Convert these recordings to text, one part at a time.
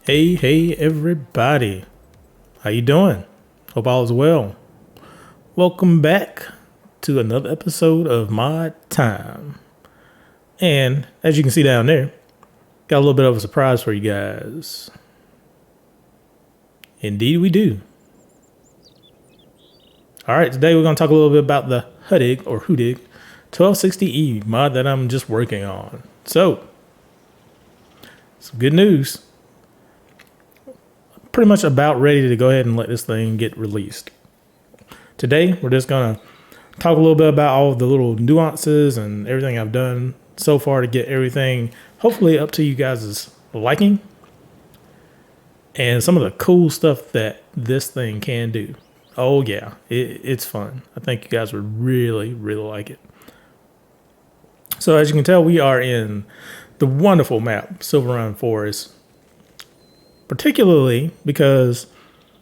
Hey everybody, how you doing? Hope all is well. Welcome back to another episode of Mod Time. And as you can see down there, got a little bit of a surprise for you guys. Indeed we do. Alright, today we're going to talk a little bit about the Huddig or Huddig 1260E mod that I'm just working on. So, some good news. Pretty much about ready to go ahead and let this thing get released. Today, we're just going to talk a little bit about all the little nuances and everything I've done so far to get everything hopefully up to you guys' liking. And some of the cool stuff that this thing can do. Oh yeah, it's fun. I think you guys would really like it. So as you can tell, we are in the wonderful map, Silverrun Forest. Particularly because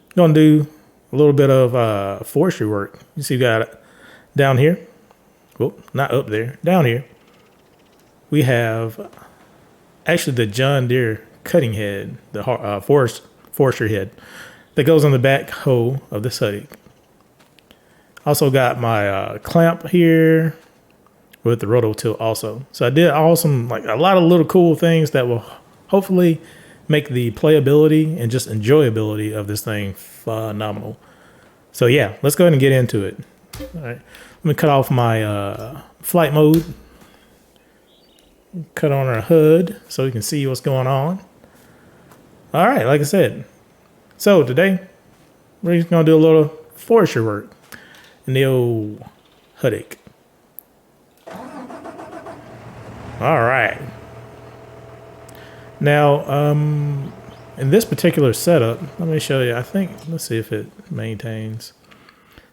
I'm going to do a little bit of forestry work. You see, we got it down here. Well, not up there. Down here, we have actually the John Deere cutting head, the forestry head that goes on the backhoe of this Huddig. Also got my clamp here with the roto tilt also. So I did awesome, like a lot of little cool things that will hopefully make the playability and just enjoyability of this thing phenomenal. So yeah, let's go ahead and get into it. All right, let me cut off my flight mode. Cut on our HUD so we can see what's going on. All right, like I said. So today, we're just gonna do a little forestry work in the old Huddig. All right. Now, in this particular setup, let me show you. Let's see if it maintains.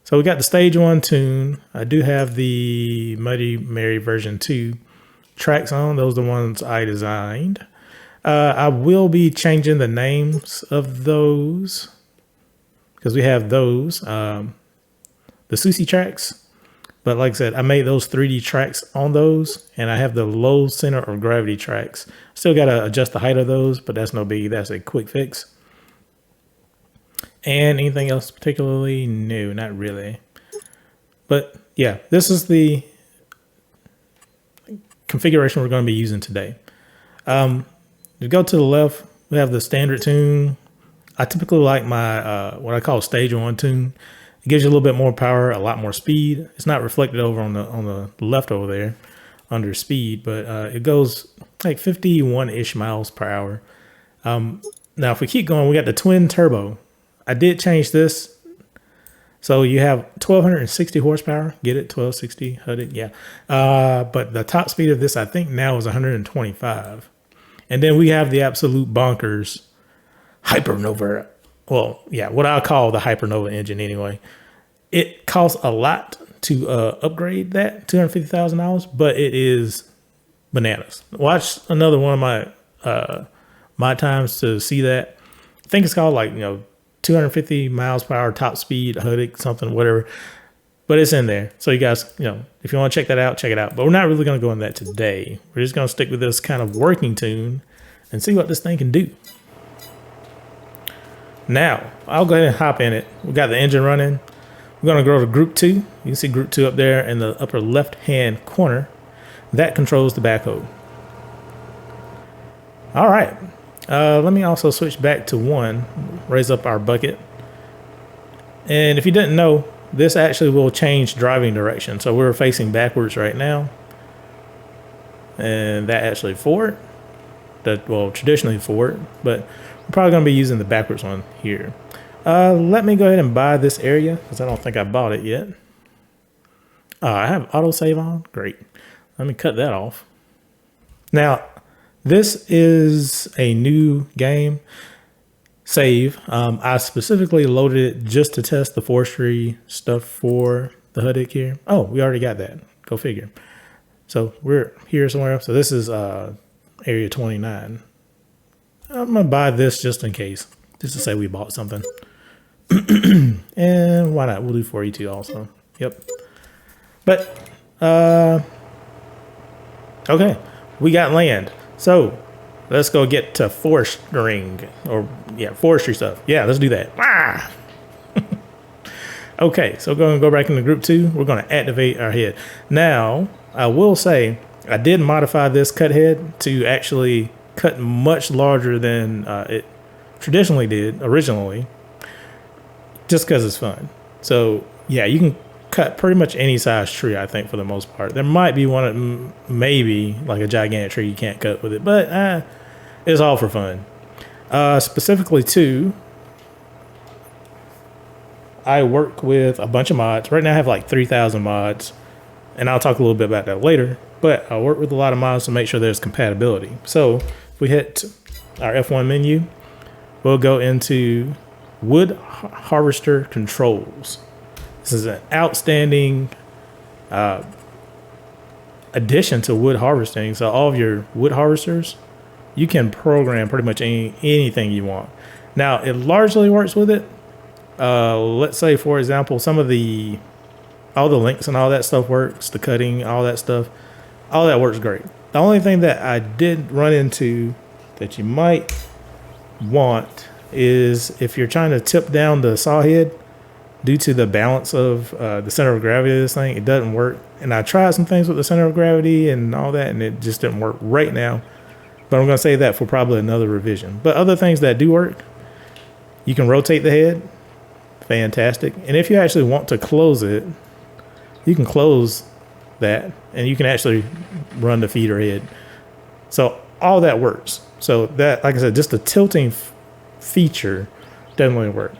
So we got the stage 1 tune. I do have the Muddy Mary version 2 tracks on. Those are the ones I designed. I will be changing the names of those because we have those, the Susie tracks. But like I said, I made those 3D tracks on those, and I have the low center of gravity tracks. Still got to adjust the height of those, but that's no biggie. That's a quick fix. And anything else particularly? No, not really. But yeah, this is the configuration we're going to be using today. To go to the left, we have the standard tune. I typically like my what I call stage 1 tune. It gives you a little bit more power, a lot more speed. It's not reflected over on the left over there under speed, but it goes like 51-ish miles per hour. Now, if we keep going, we got the twin turbo. I did change this. So you have 1260 horsepower. Get it? 1260 Huddig. Yeah. But the top speed of this, I think now is 125. And then we have the absolute bonkers Hypernova. Well, yeah, what I call the Hypernova engine anyway. It costs a lot to upgrade that, $250,000, but it is bananas. Watch another one of my times to see that. I think it's called like, 250 miles per hour top speed, Huddig, something, whatever. But it's in there. So you guys, if you want to check that out, check it out. But we're not really going to go into that today. We're just going to stick with this kind of working tune and see what this thing can do. Now, I'll go ahead and hop in it. We got the engine running. We're going to go to group 2. You can see group 2 up there in the upper left-hand corner. That controls the backhoe. All right. Let me also switch back to 1, raise up our bucket. And if you didn't know, this actually will change driving direction. So we're facing backwards right now. And that actually forward. Well, traditionally forward, but we're probably going to be using the backwards one here. Let me go ahead and buy this area because I don't think I bought it yet. I have autosave on. Great. Let me cut that off. Now, this is a new game save. I specifically loaded it just to test the forestry stuff for the Huddig here. Oh, we already got that. Go figure. So we're here somewhere. So this is area 29. I'm going to buy this just in case, just to say we bought something. And why not? We'll do 42 also. Yep. But, okay, we got land. So let's go get to forestering, or yeah, forestry stuff. Yeah, let's do that. Ah! Okay, so we're going to go back into group 2. We're going to activate our head. Now, I will say, I did modify this cut head to actually cut much larger than it traditionally did originally, just because it's fun. So, yeah, you can cut pretty much any size tree, I think, for the most part. There might be one, maybe like a gigantic tree you can't cut with it, but it's all for fun. Specifically, too, I work with a bunch of mods. Right now I have like 3,000 mods, and I'll talk a little bit about that later, but I work with a lot of mods to make sure there's compatibility. So if we hit our F1 menu, we'll go into wood harvester controls. This is an outstanding addition to wood harvesting. So all of your wood harvesters, you can program pretty much anything you want. Now it largely works with it. Let's say, for example, all the links and all that stuff works, the cutting, all that stuff, all that works great. The only thing that I did run into that you might want is if you're trying to tip down the saw head, due to the balance of the center of gravity of this thing, it doesn't work. And I tried some things with the center of gravity and all that, and it just didn't work right now. But I'm going to save that for probably another revision. But other things that do work, you can rotate the head. Fantastic. And if you actually want to close it, you can close that, and you can actually run the feeder head. So all that works. So that, like I said, just the tilting feature doesn't really work.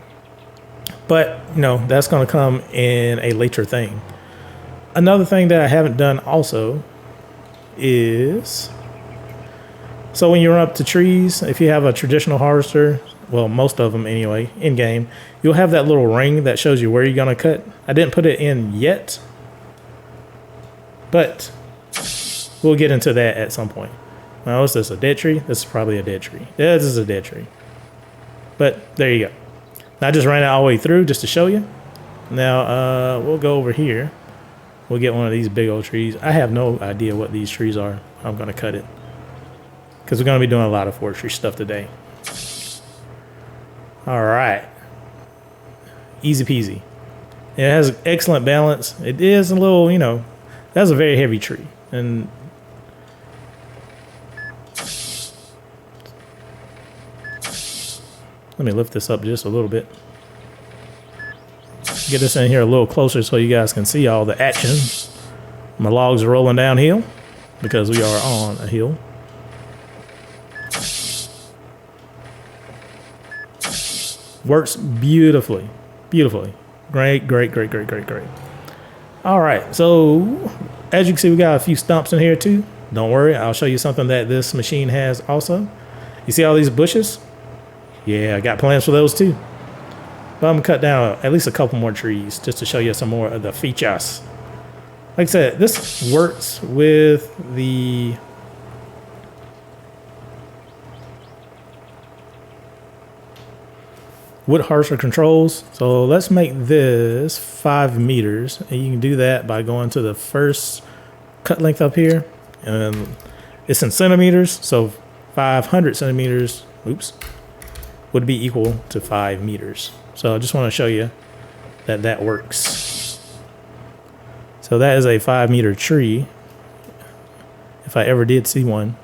But, that's going to come in a later thing. Another thing that I haven't done also is, so when you run up to trees, if you have a traditional harvester, well, most of them anyway, in game, you'll have that little ring that shows you where you're going to cut. I didn't put it in yet, but we'll get into that at some point. Now, is this a dead tree? This is probably a dead tree. Yeah, this is a dead tree. But there you go. I just ran it all the way through just to show you. Now, we'll go over here. We'll get one of these big old trees. I have no idea what these trees are. I'm going to cut it, because we're going to be doing a lot of forestry stuff today. All right. Easy peasy. It has excellent balance. It is a little, that's a very heavy tree. And let me lift this up just a little bit. Get this in here a little closer so you guys can see all the action. My logs are rolling downhill because we are on a hill. Works beautifully. Beautifully. Great, great, great, great, great, great. All right. So as you can see, we got a few stumps in here too. Don't worry. I'll show you something that this machine has also. You see all these bushes? Yeah, I got plans for those too. But I'm going to cut down at least a couple more trees just to show you some more of the features. Like I said, this works with the wood harvester controls. So let's make this 5 meters. And you can do that by going to the first cut length up here. And it's in centimeters. So 500 centimeters, would be equal to 5 meters. So I just want to show you that that works. So that is a 5 meter tree, if I ever did see one.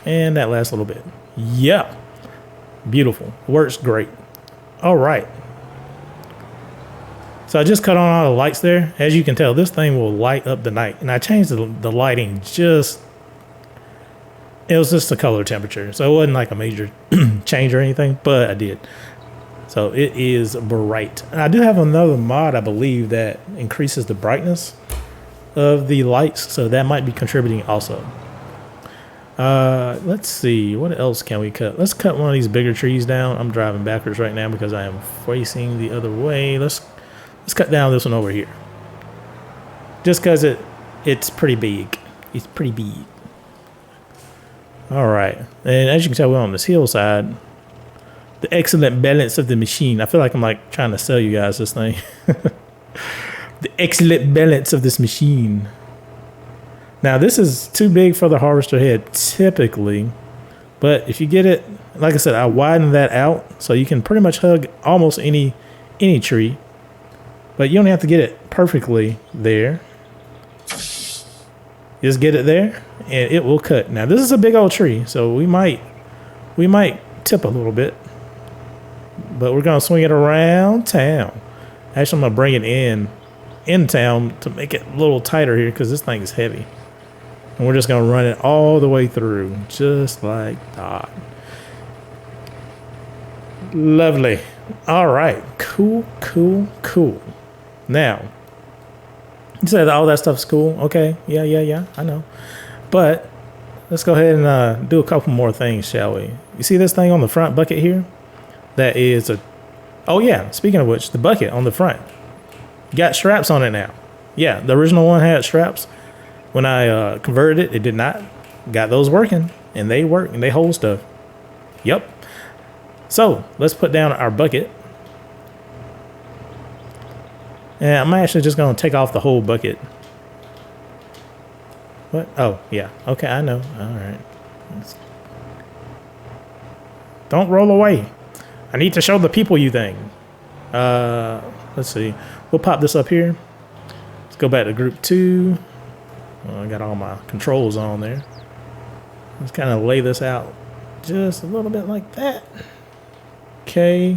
And that last little bit. Yeah. Beautiful. Works great. All right. So I just cut on all the lights there. As you can tell, this thing will light up the night. And I changed the lighting just, it was just the color temperature. So it wasn't like a major change or anything, but I did. So it is bright. And I do have another mod, I believe, that increases the brightness of the lights. So that might be contributing also. Let's see, what else can we cut? Let's cut one of these bigger trees down. I'm driving backwards right now because I am facing the other way. Let's cut down this one over here. Just because it's pretty big. It's pretty big. All right. And as you can tell, we're on this hillside. The excellent balance of the machine. I feel like I'm like trying to sell you guys this thing. The excellent balance of this machine. Now this is too big for the harvester head typically, but if you get it, like I said, I widen that out so you can pretty much hug almost any tree, but you don't have to get it perfectly there. Just get it there and it will cut. Now this is a big old tree, so we might tip a little bit, but we're gonna swing it around town. Actually, I'm gonna bring it in town to make it a little tighter here because this thing is heavy. And we're just gonna run it all the way through, just like that. Lovely. All right, cool. Now, you said all that stuff's cool. Okay, yeah, I know. But let's go ahead and do a couple more things, shall we? You see this thing on the front bucket here? That is a, oh yeah, speaking of which, the bucket on the front got straps on it now. Yeah, the original one had straps. When I converted it, it did not. Got those working, and they work, and they hold stuff. Yep. So let's put down our bucket. And I'm actually just going to take off the whole bucket. What? Oh, yeah. Okay, I know. All right. Don't roll away. I need to show the people you thing. Let's see. We'll pop this up here. Let's go back to group 2. Well, I got all my controls on there. Let's kind of lay this out just a little bit like that. Okay.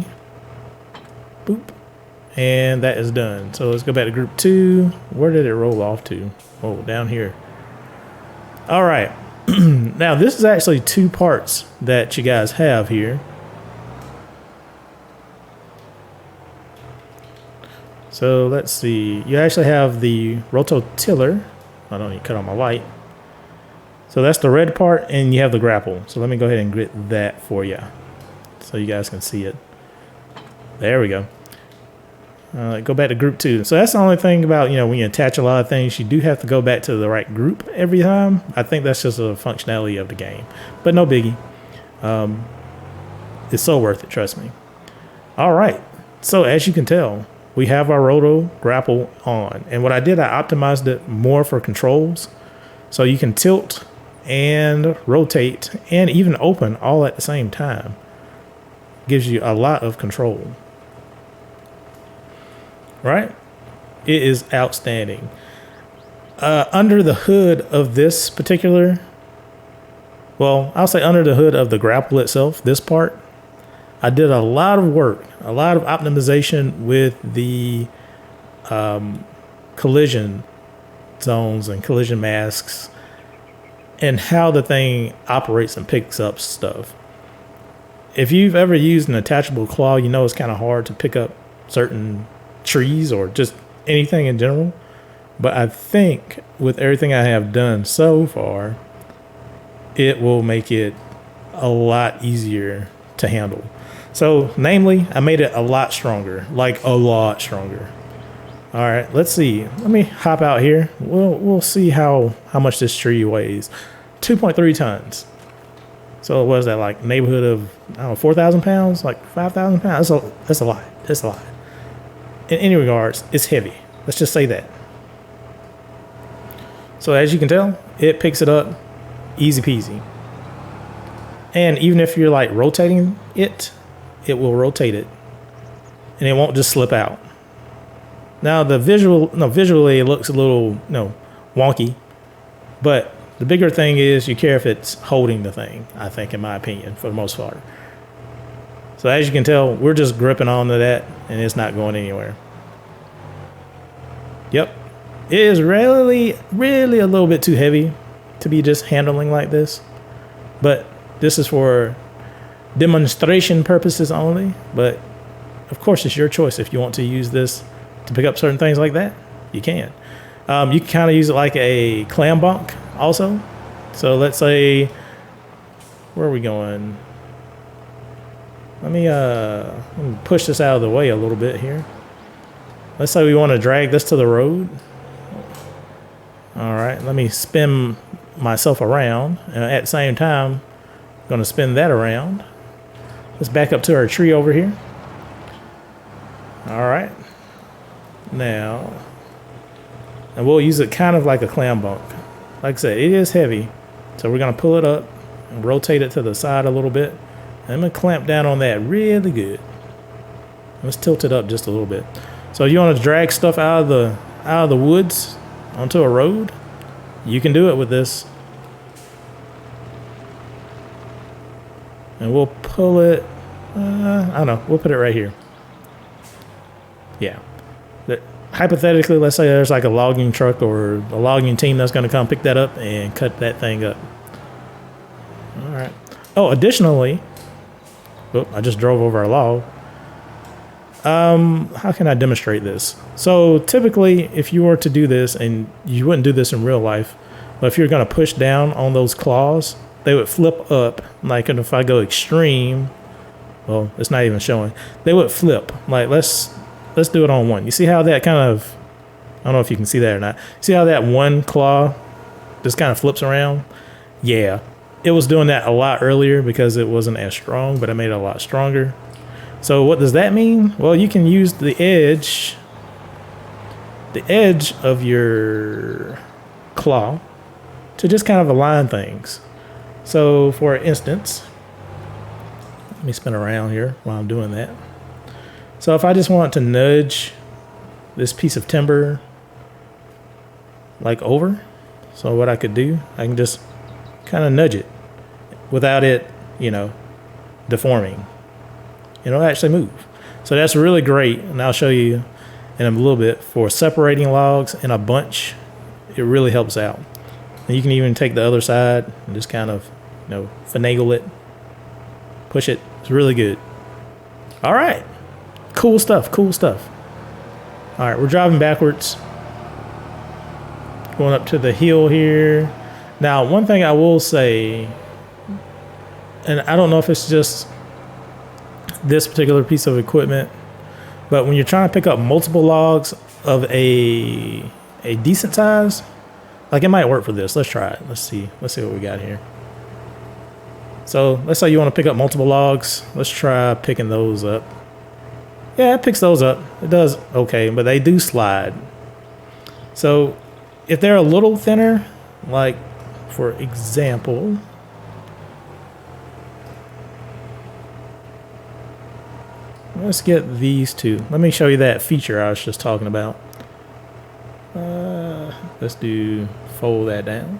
Boop. And that is done. So let's go back to group 2. Where did it roll off to? Oh, down here. All right. Now, this is actually 2 parts that you guys have here. So let's see. You actually have the rototiller. I don't need to cut on my light. So that's the red part, and you have the grapple. So let me go ahead and grit that for you so you guys can see it. There we go. Go back to group 2. So that's the only thing about, when you attach a lot of things, you do have to go back to the right group every time. I think that's just a functionality of the game, but no biggie. It's so worth it, trust me. All right. So as you can tell, we have our roto grapple on, and what I did, I optimized it more for controls. So you can tilt and rotate and even open all at the same time. Gives you a lot of control. Right? It is outstanding. Under the hood of this particular, well, I'll say under the hood of the grapple itself, this part, I did a lot of work, a lot of optimization with the collision zones and collision masks and how the thing operates and picks up stuff. If you've ever used an attachable claw, you know it's kind of hard to pick up certain trees or just anything in general. But I think with everything I have done so far, it will make it a lot easier to handle. So namely, I made it a lot stronger, like a lot stronger. All right, let's see. Let me hop out here. We'll see how much this tree weighs. 2.3 tons. So what is that, like neighborhood of, I don't know, 4,000 pounds, like 5,000 pounds? That's a lot. That's a lot. In any regards, it's heavy. Let's just say that. So as you can tell, it picks it up easy peasy. And even if you're like rotating it, it will rotate it. And it won't just slip out. Now visually it looks a little, wonky. But the bigger thing is you care if it's holding the thing, I think, in my opinion, for the most part. So as you can tell, we're just gripping onto that and it's not going anywhere. Yep. It is really, really a little bit too heavy to be just handling like this. But this is for demonstration purposes only. But of course, it's your choice. If you want to use this to pick up certain things like that, you can. You can kind of use it like a clam bunk also. So let's say, where are we going? Let me push this out of the way a little bit here. Let's say we want to drag this to the road. All right, let me spin myself around. And at the same time, I'm going to spin that around. Let's back up to our tree over here. All right. Now, and we'll use it kind of like a clam bunk. Like I said, it is heavy. So we're going to pull it up and rotate it to the side a little bit. And I'm going to clamp down on that really good. Let's tilt it up just a little bit. So if you want to drag stuff out of the woods onto a road, you can do it with this. And we'll pull it, I don't know, we'll put it right here. Yeah. Hypothetically, let's say there's like a logging truck or a logging team that's going to come pick that up and cut that thing up. All right. Oh, additionally, I just drove over a log. How can I demonstrate this? So typically, if you were to do this, and you wouldn't do this in real life, but if you're going to push down on those claws, they would flip up. Like, and if I go extreme, well, it's not even showing. They would flip. Like, let's do it on one. You see how that kind of, I don't know if you can see that or not. See how that one claw just kind of flips around? Yeah. It was doing that a lot earlier because it wasn't as strong, but I made it a lot stronger. So what does that mean? Well, you can use the edge of your claw to just kind of align things. So for instance, let me spin around here while I'm doing that. So if I just want to nudge this piece of timber like over, so what I could do, I can just kind of nudge it without it, deforming. It'll actually move. So that's really great, and I'll show you in a little bit. For separating logs in a bunch, it really helps out. And you can even take the other side and just kind of, finagle it, push it. It's really good. All right. Cool stuff. All right, we're driving backwards. Going up to the hill here. Now, one thing I will say, and I don't know if it's just this particular piece of equipment, but when you're trying to pick up multiple logs of a decent size, like it might work for this. Let's try it. Let's see what we got here. So let's say you want to pick up multiple logs. Let's try picking those up. Yeah, it picks those up. It does okay, but they do slide. So if they're a little thinner, like for example, let's get these two. Let me show you that feature I was just talking about. Let's fold that down.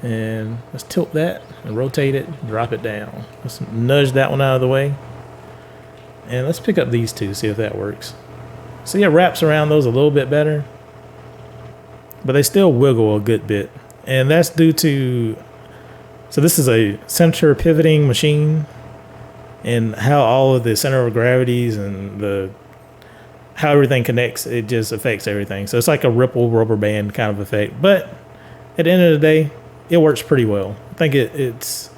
And let's tilt that and rotate it, drop it down. Let's nudge that one out of the way. And let's pick up these two, see if that works. See, it wraps around those a little bit better, but they still wiggle a good bit. And that's due to, so this is a center pivoting machine, and how all of the center of gravities and how everything connects, it just affects everything. So it's like a ripple rubber band kind of effect. But at the end of the day, it works pretty well. I think it's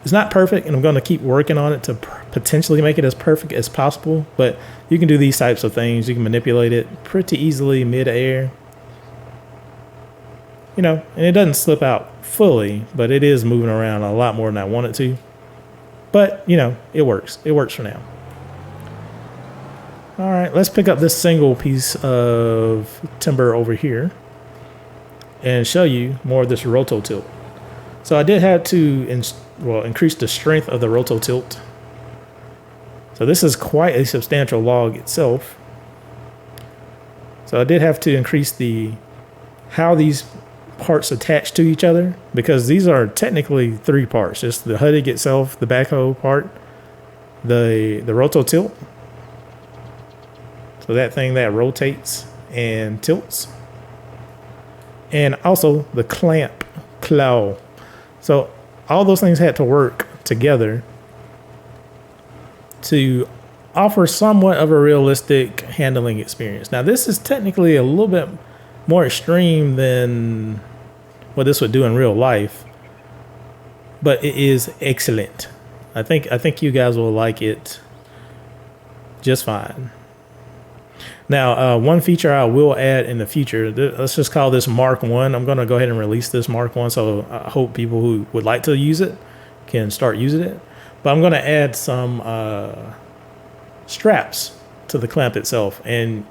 not perfect, and I'm going to keep working on it to potentially make it as perfect as possible. But you can do these types of things. You can manipulate it pretty easily mid-air. And it doesn't slip out fully, but it is moving around a lot more than I want it to. But, it works. It works for now. All right, let's pick up this single piece of timber over here and show you more of this roto tilt. So I did have to increase the strength of the roto tilt. So this is quite a substantial log itself. So I did have to increase how these parts attach to each other, because these are technically three parts. Just the Huddig itself, the backhoe part, the roto tilt. So that thing that rotates and tilts. And also the clamp claw. So all those things had to work together to offer somewhat of a realistic handling experience. Now this is technically a little bit more extreme than what this would do in real life, but it is excellent. I think you guys will like it just fine. Now, one feature I will add in the future, let's just call this Mark 1. I'm going to go ahead and release this Mark 1, so I hope people who would like to use it can start using it. But I'm going to add some straps to the clamp itself and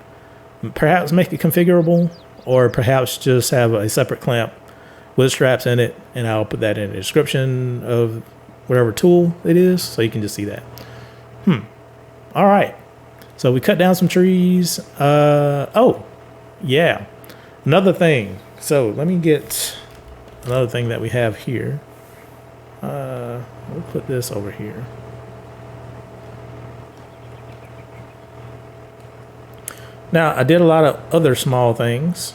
perhaps make it configurable, or perhaps just have a separate clamp with straps in it, and I'll put that in the description of whatever tool it is so you can just see that. All right, so we cut down some trees. Oh yeah, another thing. So let me get another thing that we have here. We'll put this over here. Now, I did a lot of other small things.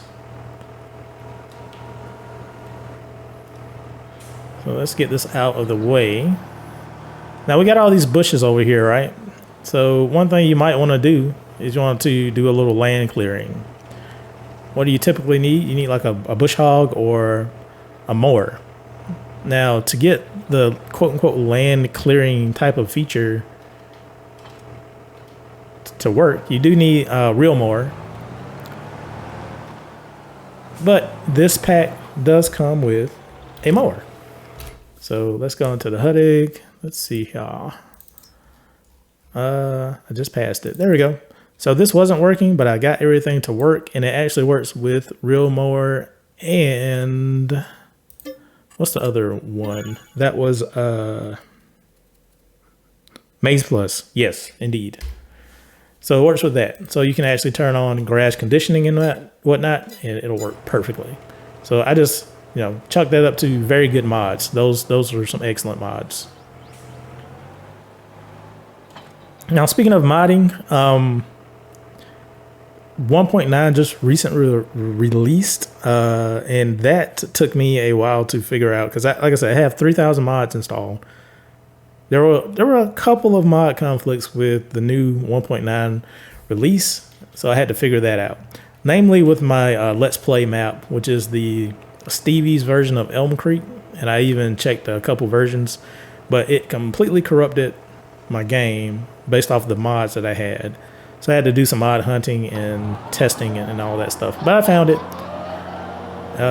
So let's get this out of the way. Now, we got all these bushes over here, right? So one thing you might want to do is you want to do a little land clearing. What do you typically need? You need like a bush hog or a mower. Now, to get the quote-unquote land clearing type of feature to work, you do need a real mower. But this pack does come with a mower. So let's go into the Huddig. Let's see here. I just passed it. There we go. So this wasn't working, but I got everything to work, and it actually works with real mower and what's the other one? That was Maze Plus. Yes, indeed. So it works with that. So you can actually turn on grass conditioning and whatnot, and it'll work perfectly. So I just, chalk that up to very good mods. Those are some excellent mods. Now, speaking of modding, 1.9 just recently released, and that took me a while to figure out because, like I said, I have 3,000 mods installed. There were a couple of mod conflicts with the new 1.9 release, so I had to figure that out. Namely, with my Let's Play map, which is the Stevie's version of Elm Creek, and I even checked a couple versions, but it completely corrupted my game based off the mods that I had. So I had to do some mod hunting and testing and all that stuff. But I found it.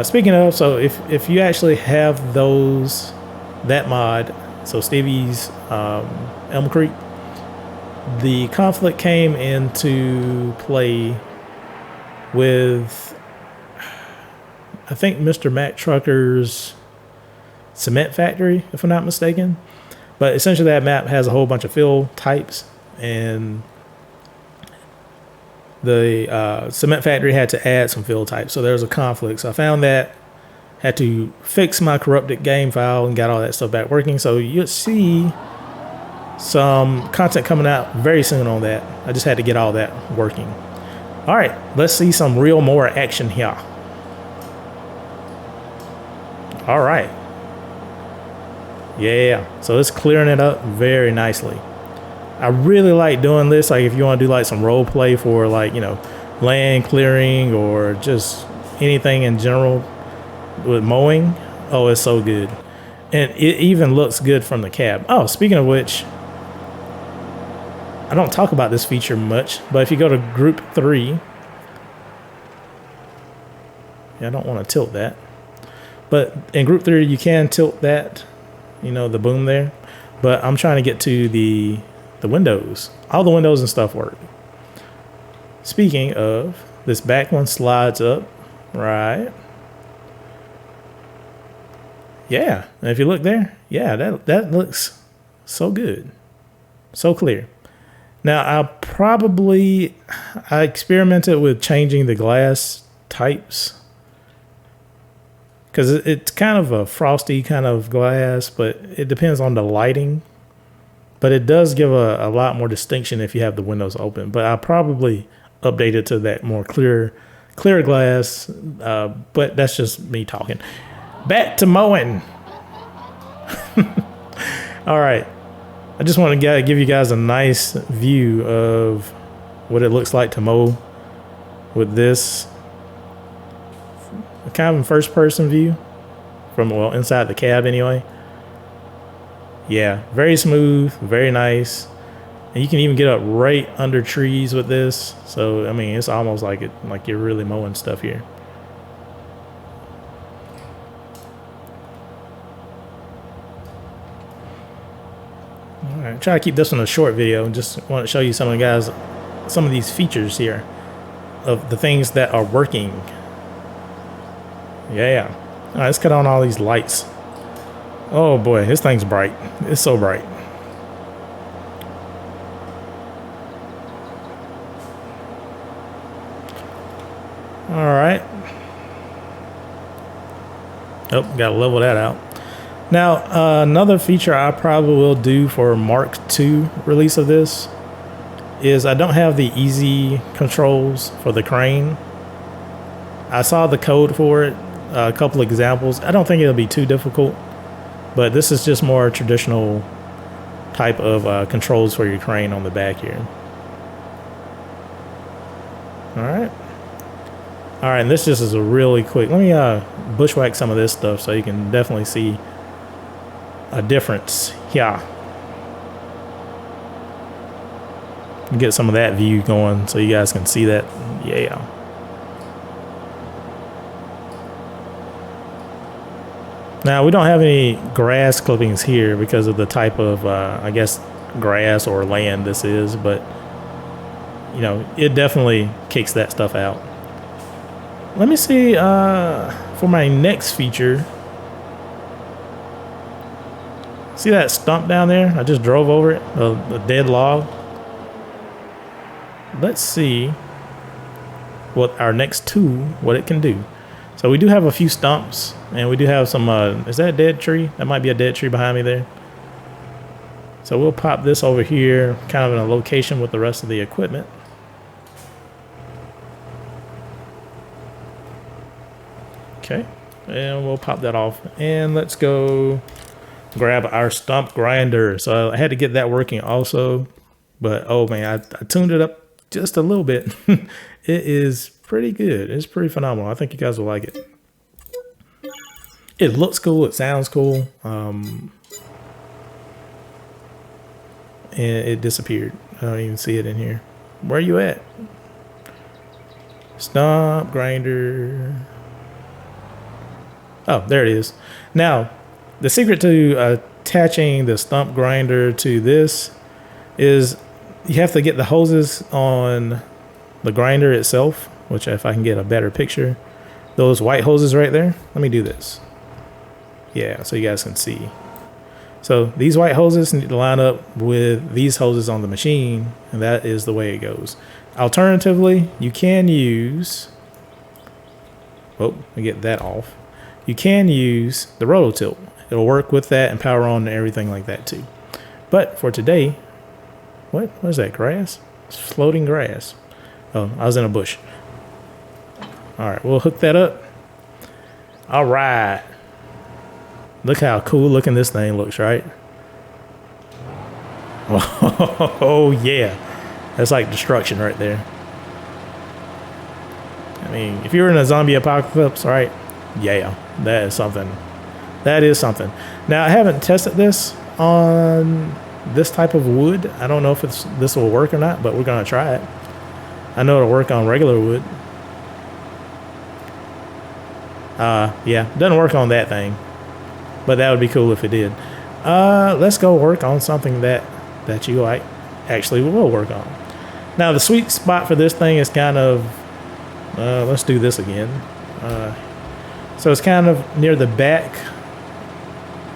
Speaking of, so if you actually have that mod, so Stevie's Elm Creek, the conflict came into play with, I think, Mr. Mac Trucker's cement factory, if I'm not mistaken. But essentially that map has a whole bunch of fill types, and the cement factory had to add some fill types. So there was a conflict. So I found that, had to fix my corrupted game file and got all that stuff back working. So you'll see some content coming out very soon on that. I just had to get all that working. All right, let's see some real mower action here. All right. Yeah, so it's clearing it up very nicely. I really like doing this. Like if you want to do like some role play for like, land clearing or just anything in general with mowing. Oh, it's so good. And it even looks good from the cab. Oh, speaking of which, I don't talk about this feature much, but if you go to group 3, I don't want to tilt that. But in group 3, you can tilt that, the boom there. But I'm trying to get to the windows. All the windows and stuff work. Speaking of, this back one slides up, right? Yeah, and if you look there, yeah, that looks so good, so clear. Now, I experimented with changing the glass types because it's kind of a frosty kind of glass, but it depends on the lighting. But it does give a lot more distinction if you have the windows open. But I'll probably update it to that more clear glass. But that's just me talking. Back to mowing. All right. I just want to give you guys a nice view of what it looks like to mow with this. Kind of a first person view from, inside the cab anyway. Yeah, very smooth, very nice. And you can even get up right under trees with this. So, I mean, it's almost like you're really mowing stuff here. All right, try to keep this one a short video. Just want to show you some of the guys, some of these features here of the things that are working. Yeah. All right, let's cut on all these lights. Oh boy, this thing's bright. It's so bright. All right. Oh, gotta level that out. Now, another feature I probably will do for Mark II release of this is I don't have the easy controls for the crane. I saw the code for it, a couple examples. I don't think it'll be too difficult, but this is just more traditional type of controls for your crane on the back here. All right. All right, and this just is a really quick, let me bushwhack some of this stuff so you can definitely see a difference here. Get some of that view going so you guys can see that. Yeah. Now we don't have any grass clippings here because of the type of, I guess, grass or land this is, but you know, it definitely kicks that stuff out. Let me see, for my next feature. See that stump down there? I just drove over it, the dead log. Let's see what our next tool, what it can do. So we do have a few stumps, and we do have some, is that a dead tree? That might be a dead tree behind me there. So we'll pop this over here, kind of in a location with the rest of the equipment. Okay, and we'll pop that off. And let's go grab our stump grinder. So I had to get that working also, but oh man, I tuned it up just a little bit. It is pretty good. It's pretty phenomenal. I think you guys will like it. It looks cool. It sounds cool. And it disappeared. I don't even see it in here. Where are you at? Stump grinder. Oh, there it is. Now, the secret to attaching the stump grinder to this is you have to get the hoses on the grinder itself, which if I can get a better picture, those white hoses right there. Let me do this. Yeah, so you guys can see. So these white hoses need to line up with these hoses on the machine, and that is the way it goes. Alternatively, you can use, oh, let me get that off. You can use the rototilt. It'll work with that and power on and everything like that too. But for today, what is that, grass? It's floating grass. Oh, I was in a bush. All right, we'll hook that up. All right. Look how cool looking this thing looks, right? Oh yeah, that's like destruction right there. I mean, if you're in a zombie apocalypse, right? Yeah, that is something. That is something. Now, I haven't tested this on this type of wood. I don't know if this will work or not, but we're gonna try it. I know it'll work on regular wood. Yeah, doesn't work on that thing, but that would be cool if it did. Let's go work on something that you like. Actually, we will work on. Now, the sweet spot for this thing is kind of. Let's do this again. So it's kind of near the back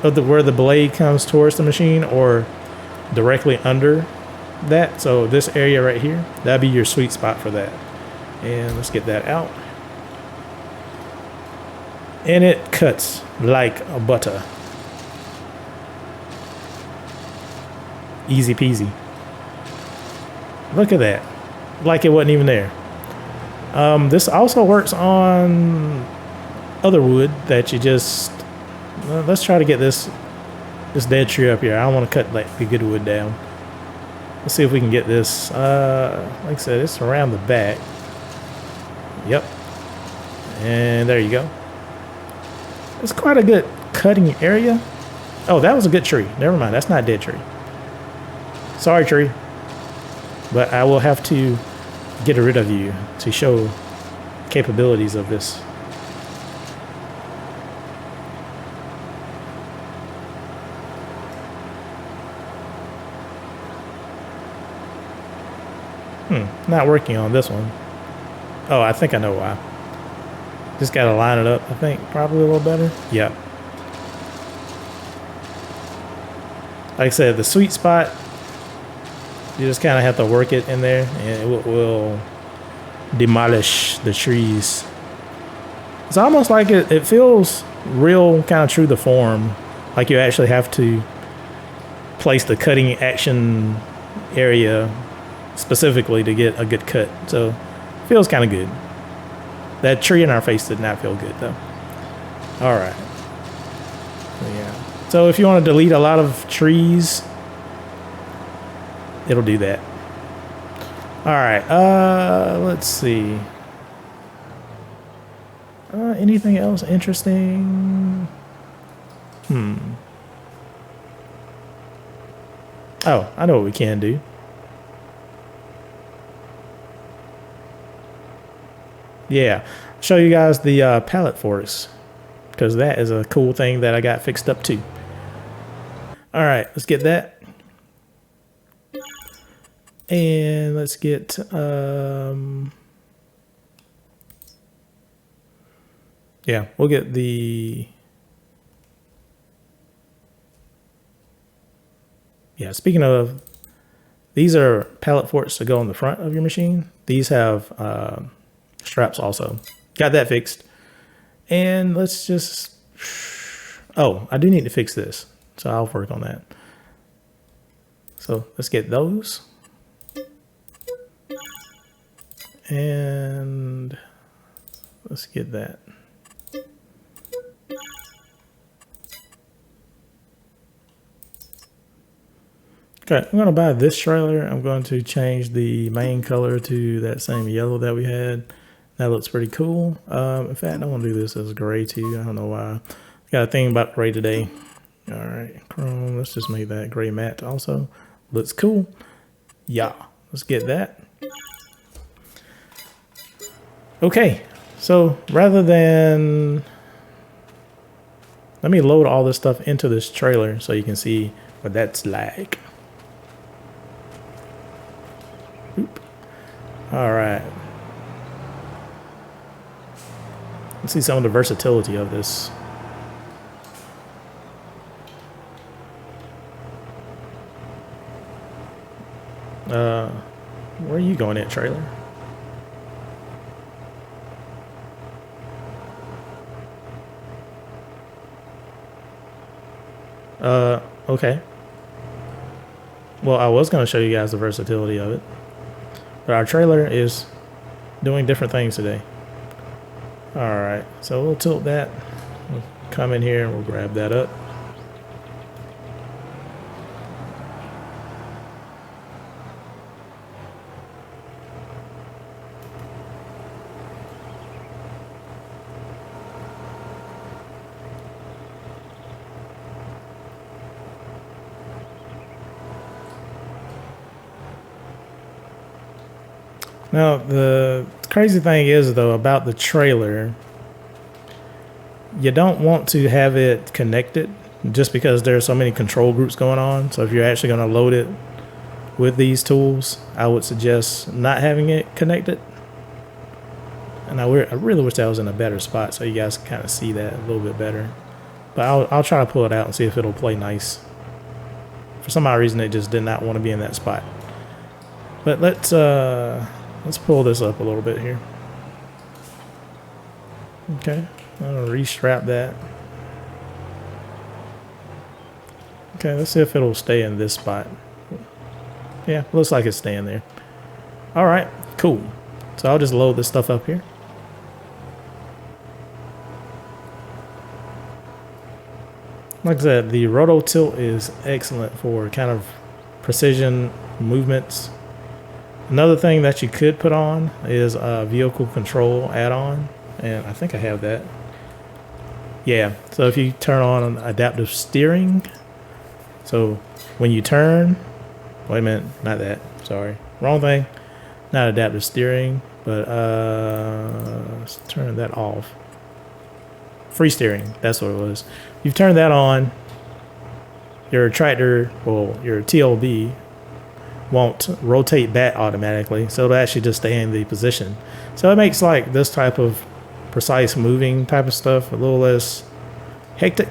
of where the blade comes towards the machine, or directly under that. So this area right here, that'd be your sweet spot for that. And let's get that out. And it cuts like a butter. Easy peasy. Look at that. Like it wasn't even there. This also works on other wood that you just, let's try to get this dead tree up here. I don't want to cut like the good wood down. Let's see if we can get this, like I said, it's around the back. Yep. And there you go. It's quite a good cutting area. Oh, that was a good tree. Never mind, that's not a dead tree. Sorry, tree. But I will have to get rid of you to show capabilities of this. Not working on this one. Oh, I think I know why. Just gotta line it up, I think. Probably a little better. Yeah. Like I said, the sweet spot, you just kind of have to work it in there and it will demolish the trees. It's almost like it feels real kind of true to form. Like you actually have to place the cutting action area specifically to get a good cut. So it feels kind of good. That tree in our face did not feel good though. All right. Yeah. So if you want to delete a lot of trees, it'll do that. All right. Let's see. Anything else interesting? Oh, I know what we can do. Yeah, I'll show you guys the pallet forest, because that is a cool thing that I got fixed up too. All right, let's get that. And let's get yeah, we'll get the speaking of, these are pallet forks to go on the front of your machine. These have straps also. Got that fixed. And let's just, oh, I do need to fix this, so I'll work on that. So let's get those. And let's get that. Okay, I'm going to buy this trailer. I'm going to change the main color to that same yellow that we had. That looks pretty cool. In fact, I want to do this as gray too. I don't know why. Got a thing about gray today. All right, chrome. Let's just make that gray matte also. Looks cool. Yeah, let's get that. Okay, so rather than, let me load all this stuff into this trailer so you can see what that's like. Oop. All right. Let's see some of the versatility of this. Where are you going at, trailer? Okay. Well, I was going to show you guys the versatility of it, but our trailer is doing different things today. All right, so we'll tilt that. We'll come in here and we'll grab that up. Now, the crazy thing is, though, about the trailer, you don't want to have it connected just because there are so many control groups going on. So if you're actually going to load it with these tools, I would suggest not having it connected. And I really wish that was in a better spot so you guys can kind of see that a little bit better. But I'll try to pull it out and see if it'll play nice. For some odd reason, it just did not want to be in that spot. But let's pull this up a little bit here. Okay, I'll restrap that. Okay, let's see if it'll stay in this spot. Yeah, looks like it's staying there. All right, cool. So I'll just load this stuff up here. Like I said, the roto tilt is excellent for kind of precision movements. Another thing that you could put on is a vehicle control add-on, and I think I have that. Yeah, so if you turn on adaptive steering, so when you turn, wait a minute, not that, sorry, wrong thing, not adaptive steering, but let's turn that off. Free steering, that's what it was. You've turned that on, your tractor, well, your TLB won't rotate back automatically, so it'll actually just stay in the position. So it makes like this type of precise moving type of stuff a little less hectic,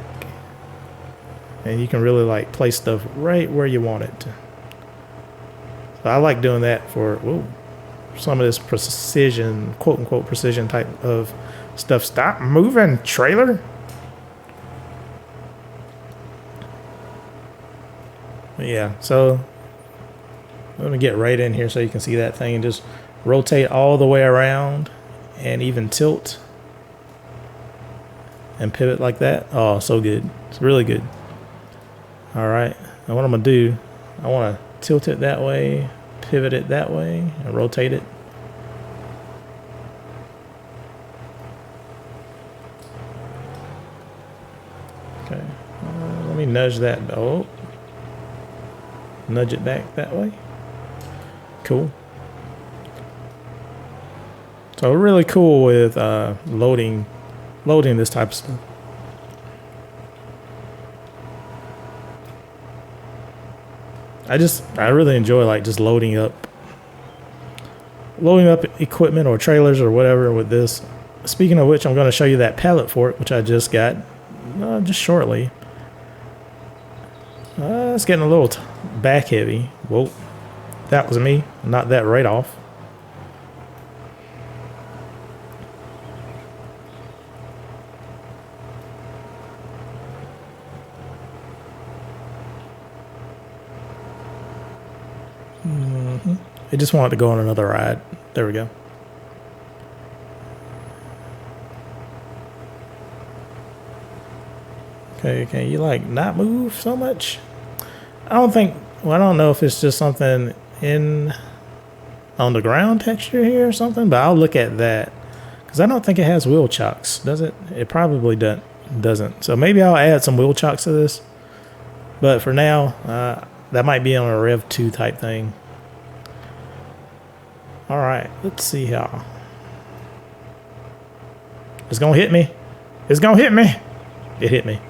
and you can really like place stuff right where you want it. So I like doing that for some of this precision, quote unquote precision type of stuff. Stop moving, trailer. But yeah, so I'm gonna get right in here so you can see that thing and just rotate all the way around and even tilt and pivot like that. Oh, so good. It's really good. All right, now what I'm gonna do, I wanna tilt it that way, pivot it that way, and rotate it. Okay, let me nudge that. Oh, nudge it back that way. Cool. So really cool with loading this type of stuff. I really enjoy like just loading up equipment or trailers or whatever with this. Speaking of which, I'm going to show you that pallet fork, which I just got just shortly. It's getting a little back heavy. Whoa, that was me. Knocked that right off. It just wanted to go on another ride. There we go. Okay, can you like not move so much? I don't know if it's just something on the ground texture here or something, but I'll look at that because I don't think it has wheel chocks, does it? It probably doesn't. So maybe I'll add some wheel chocks to this, but for now, that might be on a Rev 2 type thing. All right, let's see how. It's gonna hit me. It's gonna hit me. It hit me.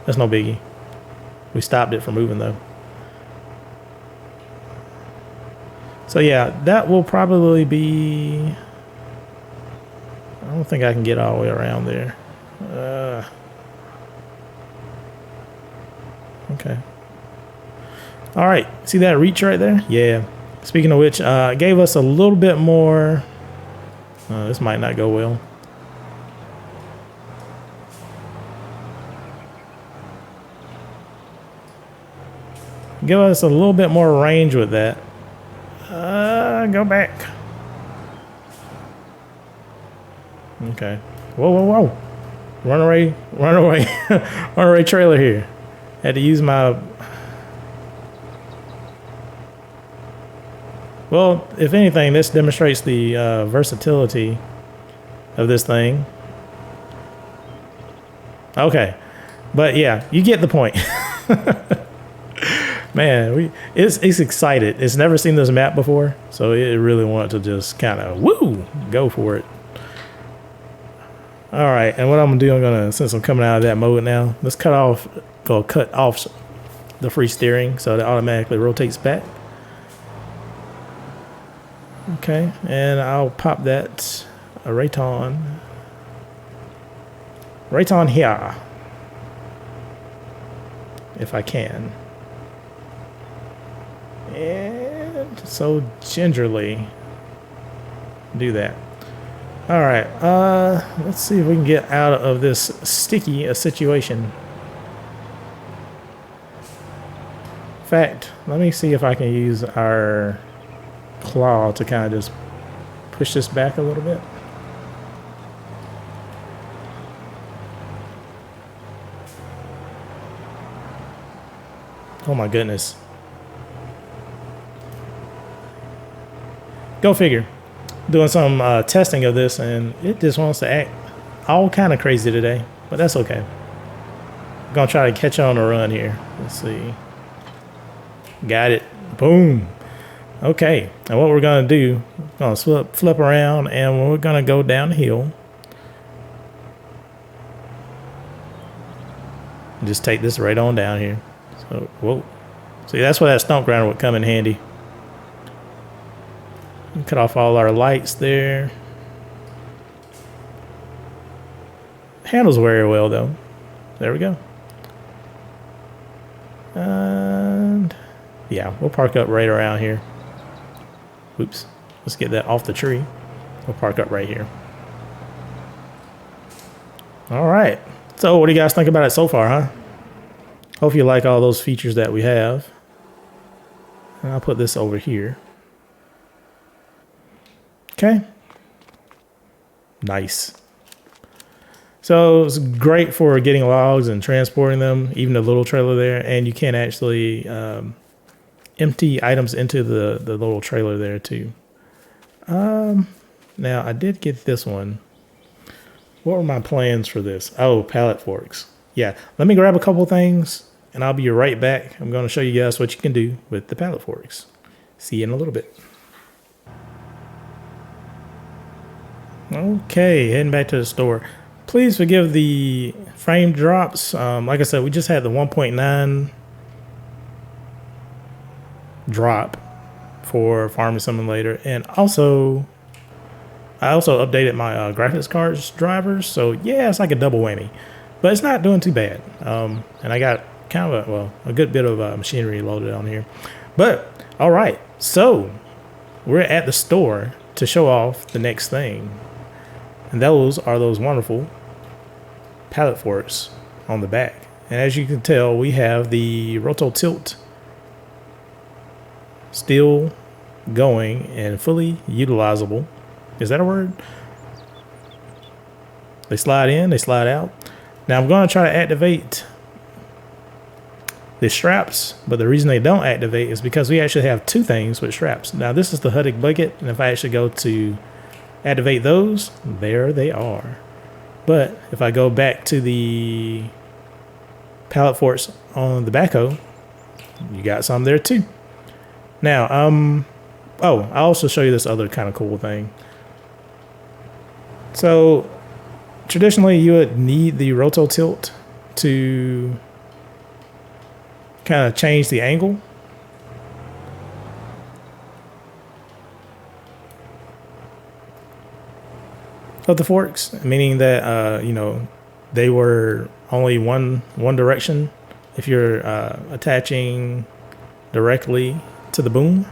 That's no biggie. We stopped it from moving though. So yeah, that will probably be. I don't think I can get all the way around there. Okay. All right, see that reach right there? Yeah. Speaking of which, it gave us a little bit more. This might not go well. Give us a little bit more range with that. Go back. Okay. Whoa, whoa, whoa. Runaway, runaway trailer here. Had to use my. Well, if anything, this demonstrates the versatility of this thing. Okay, but yeah, you get the point. Man, it's excited. It's never seen this map before, so it really wanted to just kind of go for it. All right, and what I'm gonna do, since I'm coming out of that mode now, let's cut off the free steering so it automatically rotates back. Okay, and I'll pop that right on here, if I can. And so gingerly do that. All right, let's see if we can get out of this sticky situation. In fact, let me see if I can use our claw to kind of just push this back a little bit. Oh my goodness. Go figure. Doing some testing of this and it just wants to act all kind of crazy today, but that's okay. I'm gonna try to catch on the run here. Let's see. Got it. Boom. Okay, and what we're gonna do, we're gonna flip around and we're gonna go down the hill. Just take this right on down here. So, whoa. See, that's where that stump grinder would come in handy. Cut off all our lights there. Handles very well though. There we go. And yeah, we'll park up right around here. Oops. Let's get that off the tree. We'll park up right here. All right. So what do you guys think about it so far, huh? Hope you like all those features that we have. And I'll put this over here. Okay. Nice. So it's great for getting logs and transporting them, even the little trailer there. And you can actually empty items into the little trailer there too. Now I did get this one. What were my plans for this? Oh, pallet forks. Yeah, let me grab a couple things and I'll be right back. I'm going to show you guys what you can do with the pallet forks. See you in a little bit. Okay, heading back to the store. Please forgive the frame drops. Like I said, we just had the 1.9 drop for Farming Simulator, and also I also updated my graphics cards drivers. So yeah, it's like a double whammy, but it's not doing too bad. And I got kind of a good bit of machinery loaded on here. But all right, so we're at the store to show off the next thing, and those are those wonderful pallet forks on the back. And as you can tell, we have the roto tilt still going and fully utilizable. Is that a word? They slide in, they slide out. Now I'm going to try to activate the straps, but the reason they don't activate is because we actually have two things with straps. Now this is the Huddig bucket, and if I actually go to activate those, there they are. But if I go back to the pallet forks on the backhoe, you got some there too. Now, oh, I'll also show you this other kind of cool thing. So traditionally you would need the roto tilt to kind of change the angle. Of the forks, meaning that you know, they were only one direction if you're attaching directly to the boom.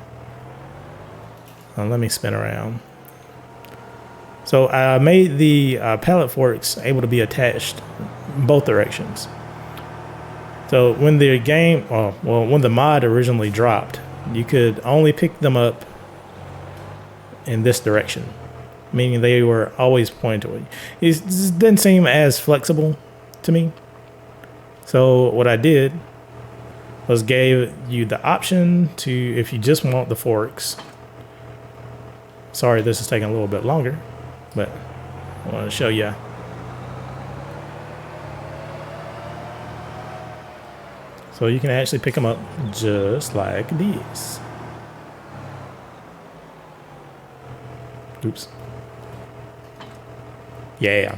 Let me spin around. So I made the pallet forks able to be attached in both directions. So when the game, well, when the mod originally dropped, you could only pick them up in this direction, meaning they were always pointed toward you. It didn't seem as flexible to me. So what I did was gave you the option to, if you just want the forks. Sorry, this is taking a little bit longer, but I want to show you. So you can actually pick them up just like this. Oops. Yeah.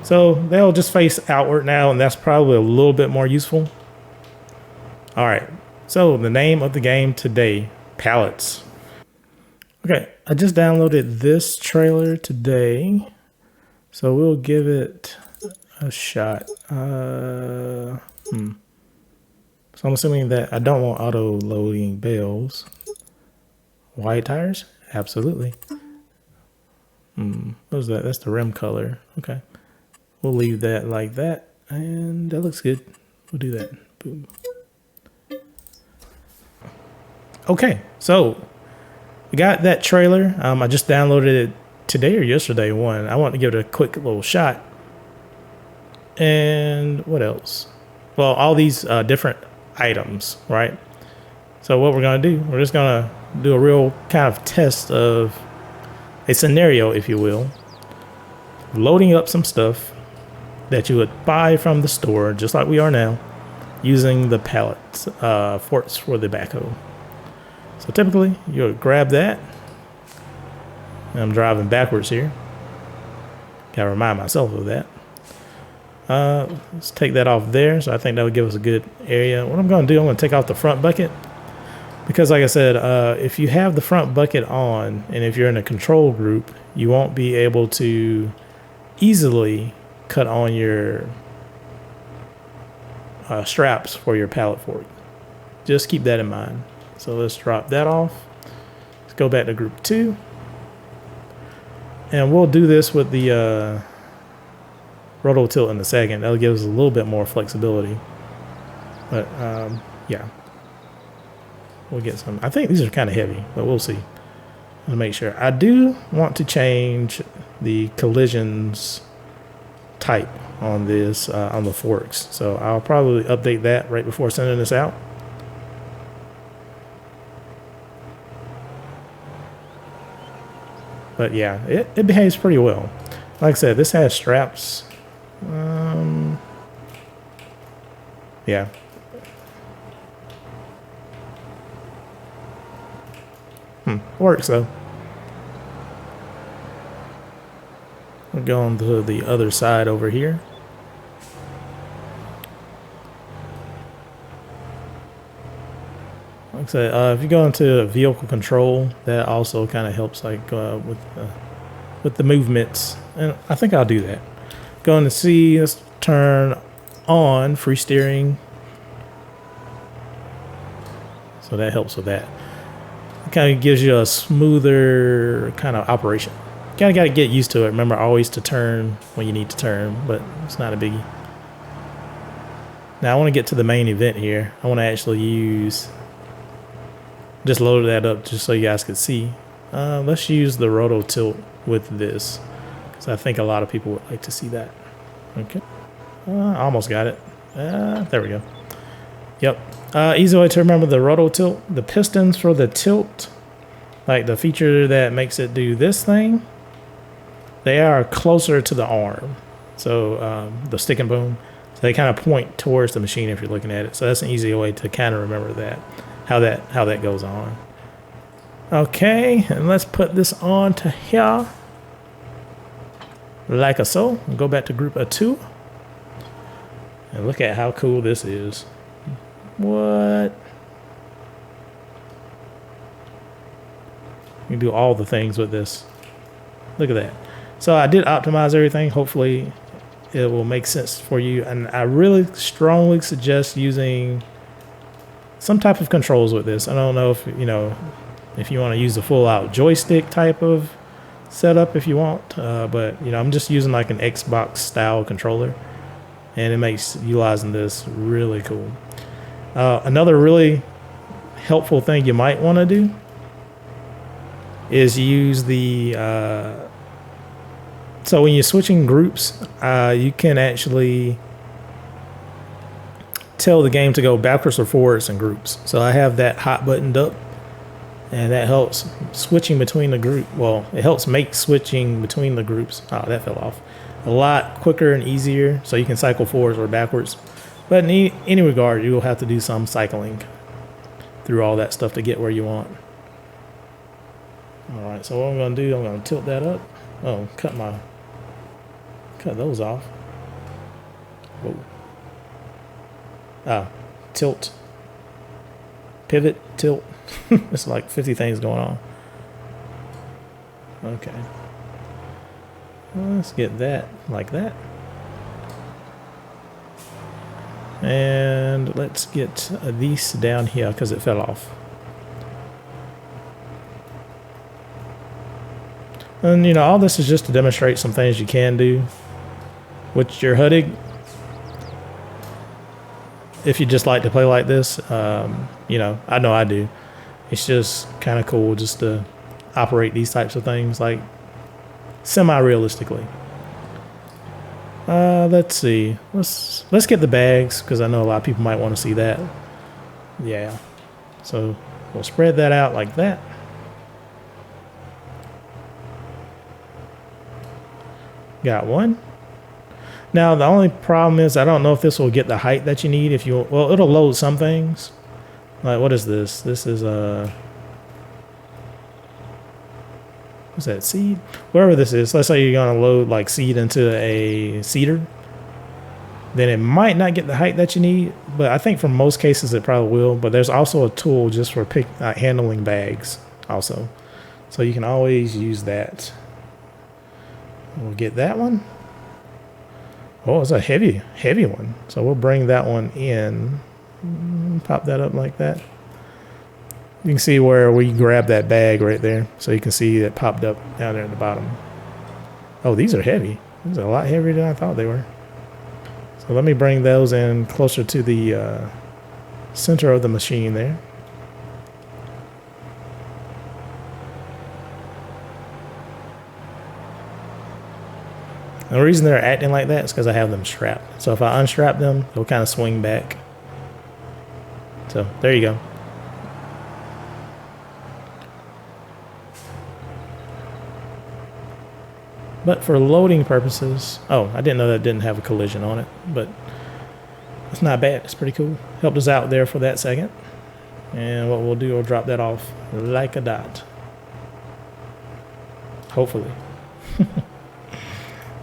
So they'll just face outward now, and that's probably a little bit more useful. All right. So the name of the game today, Pallets. Okay, I just downloaded this trailer today, so we'll give it a shot. So I'm assuming that I don't want auto loading bales. White tires? Absolutely. What was that? That's the rim color. Okay. We'll leave that like that. And that looks good. We'll do that. Boom. Okay. So we got that trailer. I just downloaded it today or yesterday one. I want to give it a quick little shot. And what else? Well, all these different items, right? So what we're going to do, we're just going to do a real kind of test of a scenario, if you will, loading up some stuff that you would buy from the store, just like we are now, using the pallets, forks for the backhoe. So typically you would grab that. I'm driving backwards here. Gotta remind myself of that. Let's take that off there. So I think that would give us a good area. What I'm going to do, I'm going to take off the front bucket. Because like I said, if you have the front bucket on, and if you're in a control group, you won't be able to easily cut on your straps for your pallet fork. Just keep that in mind. So let's drop that off. Let's go back to group 2. And we'll do this with the roto tilt in a second. That'll give us a little bit more flexibility. But yeah, we'll get some. I think these are kind of heavy, but we'll see. I'll make sure. I do want to change the collisions type on this, on the forks. So I'll probably update that right before sending this out. But yeah, it behaves pretty well. Like I said, this has straps. Yeah. Works though. We're going to the other side over here. Like I said, if you go into vehicle control, that also kind of helps, like with the movements. And I think I'll do that. Going to see, let's turn on free steering. So that helps with that. It kind of gives you a smoother kind of operation. Kind of got to get used to it. Remember always to turn when you need to turn, but it's not a biggie. Now I want to get to the main event here. I want to actually use, just load that up just so you guys can see. Let's use the roto tilt with this, because I think a lot of people would like to see that. Okay. I almost got it. There we go. Yep. Easy way to remember the roto tilt. The pistons for the tilt, like the feature that makes it do this thing, they are closer to the arm. So the stick and boom. So they kind of point towards the machine if you're looking at it. So that's an easy way to kind of remember that, how that goes on. Okay, and let's put this on to here. Like so. We'll go back to group of 2. And look at how cool this is. What? You can do all the things with this. Look at that. So I did optimize everything. Hopefully it will make sense for you. And I really strongly suggest using some type of controls with this. I don't know if, you know, if you want to use a full out joystick type of setup if you want. But, you know, I'm just using like an Xbox style controller. And it makes utilizing this really cool. Another really helpful thing you might want to do is use the so when you're switching groups, you can actually tell the game to go backwards or forwards in groups. So I have that hot buttoned up, and that helps switching between the group. Well, it helps make switching between the groups. Oh, that fell off. A lot quicker and easier, so you can cycle forwards or backwards. But in any regard, you will have to do some cycling through all that stuff to get where you want. All right, so what I'm going to do, I'm going to tilt that up. Oh, cut those off. Whoa. Ah, tilt, pivot, tilt. It's like 50 things going on. Okay. Let's get that like that. And let's get these down here because it fell off. And, you know, all this is just to demonstrate some things you can do with your Huddig. If you just like to play like this, you know I do. It's just kind of cool just to operate these types of things like semi-realistically. Let's see. Let's get the bags because I know a lot of people might want to see that. Yeah. So we'll spread that out like that. Got one. Now the only problem is I don't know if this will get the height that you need. If you well, it'll load some things. Like what is this? This is what's that, seed? Whatever this is. Let's say you're gonna load like seed into a seeder. then it might not get the height that you need, but I think for most cases it probably will. But there's also a tool just for handling bags also. So you can always use that. We'll get that one. Oh, it's a heavy one. So we'll bring that one in. Pop that up like that. You can see where we grab that bag right there. So you can see that popped up down there at the bottom. Oh, these are heavy. These are a lot heavier than I thought they were. So let me bring those in closer to the center of the machine there. And the reason they're acting like that is because I have them strapped. So if I unstrap them, they'll kind of swing back. So there you go. But for loading purposes, oh, I didn't know that didn't have a collision on it, but it's not bad. It's pretty cool. Helped us out there for that second. And what we'll do, we'll drop that off like a dot. Hopefully.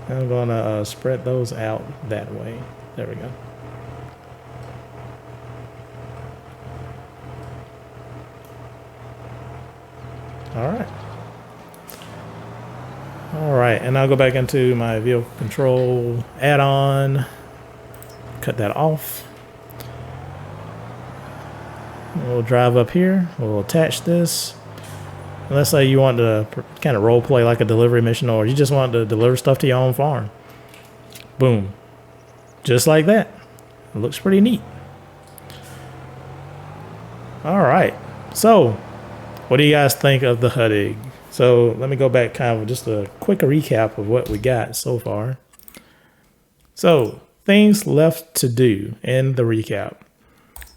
I'm gonna spread those out that way. There we go. All right, and I'll go back into my vehicle control add-on, cut that off. We'll drive up here, we'll attach this. And let's say you want to kind of role play like a delivery mission, or you just want to deliver stuff to your own farm. Boom. Just like that. It looks pretty neat. All right, so what do you guys think of the Huddig? So let me go back kind of just a quick recap of what we got so far. So things left to do in the recap.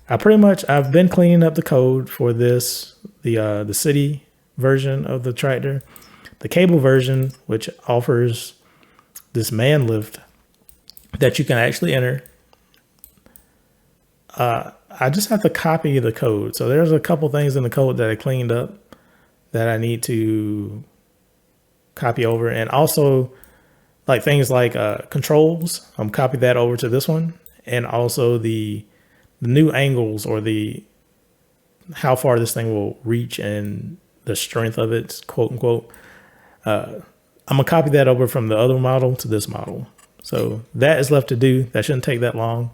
I've been cleaning up the code for this, the city version of the tractor, the cable version, which offers this man lift that you can actually enter. I just have to copy the code. So there's a couple things in the code that I cleaned up that I need to copy over, and also like things like controls. I'm copy that over to this one, and also the new angles, or the how far this thing will reach and the strength of it, quote unquote. I'm gonna copy that over from the other model to this model. So that is left to do. That shouldn't take that long.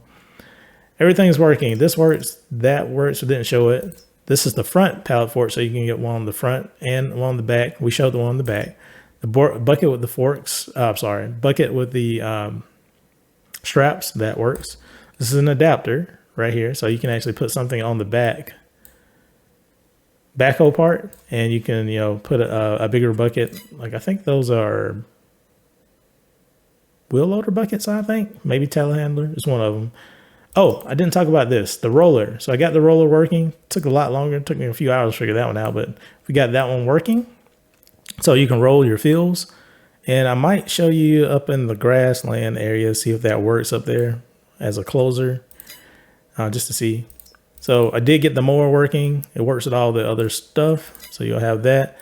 Everything's working. This works, that works. We didn't show it. This is the front pallet fork, so you can get one on the front and one on the back. We showed the one on the back. The bucket with the forks, bucket with the straps, that works. This is an adapter right here, so you can actually put something on the backhoe part, and you can, put a bigger bucket. Like I think those are wheel loader buckets, I think. Maybe telehandler is one of them. Oh, I didn't talk about this, the roller. So I got the roller working. Took a lot longer. It took me a few hours to figure that one out, but we got that one working. So you can roll your fields. And I might show you up in the grassland area, see if that works up there as a closer, just to see. So I did get the mower working. It works with all the other stuff. So you'll have that.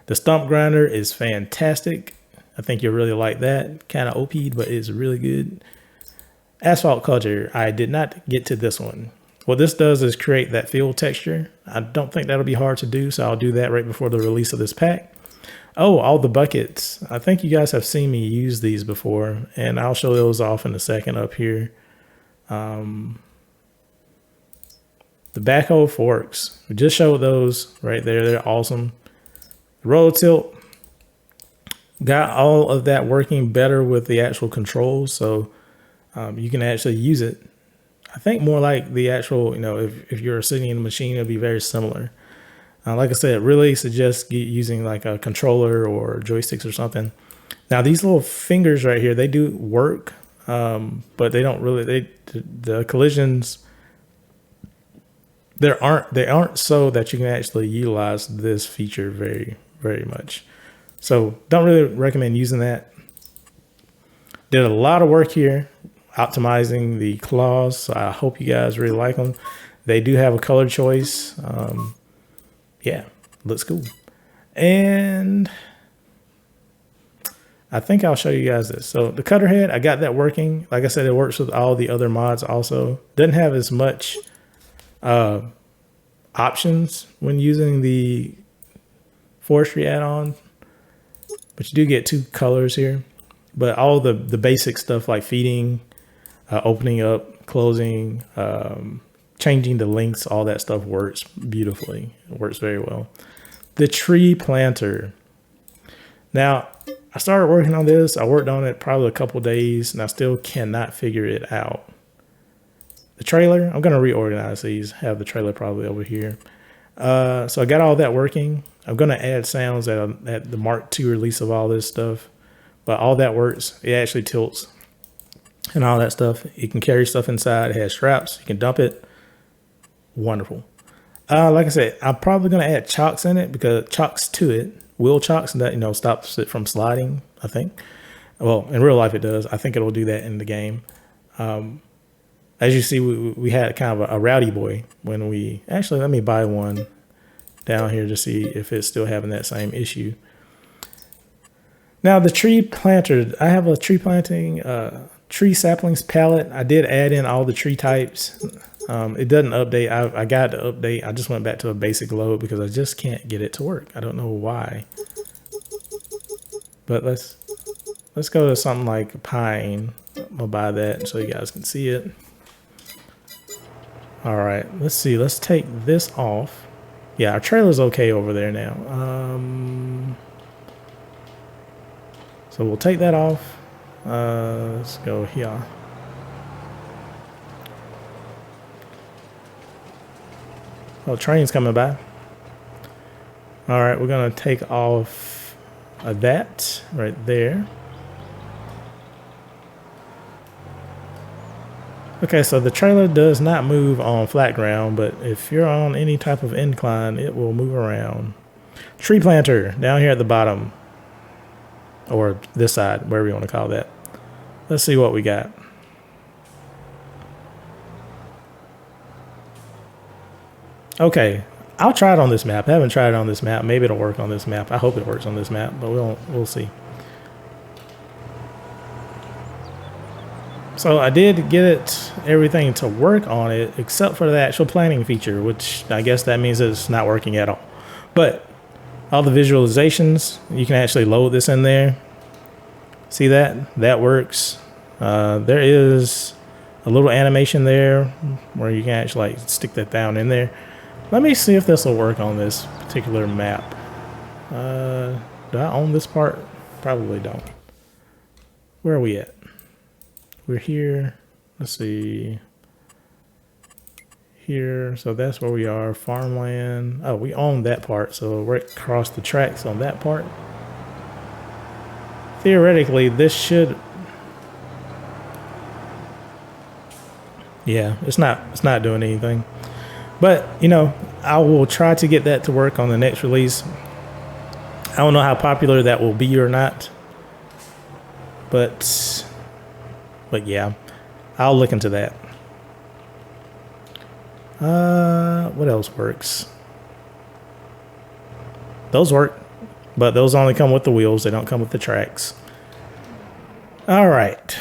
The stump grinder is fantastic. I think you'll really like that. Kind of OP'd, but it's really good. Asphalt culture, I did not get to this one. What this does is create that field texture. I don't think that'll be hard to do, so I'll do that right before the release of this pack. Oh, all the buckets. I think you guys have seen me use these before, and I'll show those off in a second up here. The backhoe forks. We just showed those right there. They're awesome. The roll tilt. Got all of that working better with the actual controls, so you can actually use it. I think more like the actual, if you're sitting in the machine, it'll be very similar. Like I said, really suggest using like a controller or joysticks or something. Now these little fingers right here, they do work, but they don't really, the collisions, they aren't so that you can actually utilize this feature very, very much. So don't really recommend using that. Did a lot of work here optimizing the claws. So I hope you guys really like them. They do have a color choice. Yeah, looks cool. And I think I'll show you guys this. So the cutter head, I got that working. Like I said, it works with all the other mods also. Doesn't have as much options when using the forestry add-on, but you do get 2 colors here. But all the basic stuff like feeding, opening up, closing, changing the lengths, all that stuff works beautifully. It works very well. The tree planter. Now, I started working on this. I worked on it probably a couple days, and I still cannot figure it out. The trailer, I'm going to reorganize these, have the trailer probably over here. So I got all that working. I'm going to add sounds at the Mark II release of all this stuff. But all that works. It actually tilts and all that stuff. It can carry stuff inside. It has straps. You can dump it. Wonderful. Like I said, I'm probably going to add chocks in it, because chocks to it, wheel chocks, and that, you know, stops it from sliding, I think. Well, in real life it does. I think it'll do that in the game. As you see, we had kind of a rowdy boy when we, actually, let me buy one down here to see if it's still having that same issue. Now the tree planter, I have a tree planting, tree saplings palette. I did add in all the tree types. It doesn't update. I got to update. I just went back to a basic load because I just can't get it to work. I don't know why. But let's go to something like pine. I'm gonna buy that so you guys can see it. All right, let's see. Let's take this off. Yeah, our trailer's okay over there now. So we'll take that off. Let's go here. Oh, train's coming by. All right, we're gonna take off that right there. Okay, so the trailer does not move on flat ground, but if you're on any type of incline, it will move around. Tree planter down here at the bottom, or this side, wherever you want to call that. Let's see what we got. Okay, I'll try it on this map. I haven't tried it on this map. Maybe it'll work on this map. I hope it works on this map, but we'll see. So I did get everything to work on it except for the actual planting feature, which I guess that means it's not working at all. But all the visualizations, you can actually load this in there. See that? That works. There is a little animation there where you can actually like stick that down in there. Let me see if this will work on this particular map. Do I own this part? Probably don't. Where are we at? We're here. Let's see. Here. So that's where we are. Farmland. Oh, we own that part. So we're across the tracks on that part. Theoretically, this should. Yeah, it's not doing anything. But, you know, I will try to get that to work on the next release. I don't know how popular that will be or not. But yeah, I'll look into that. What else works? Those work, but those only come with the wheels. They don't come with the tracks. All right.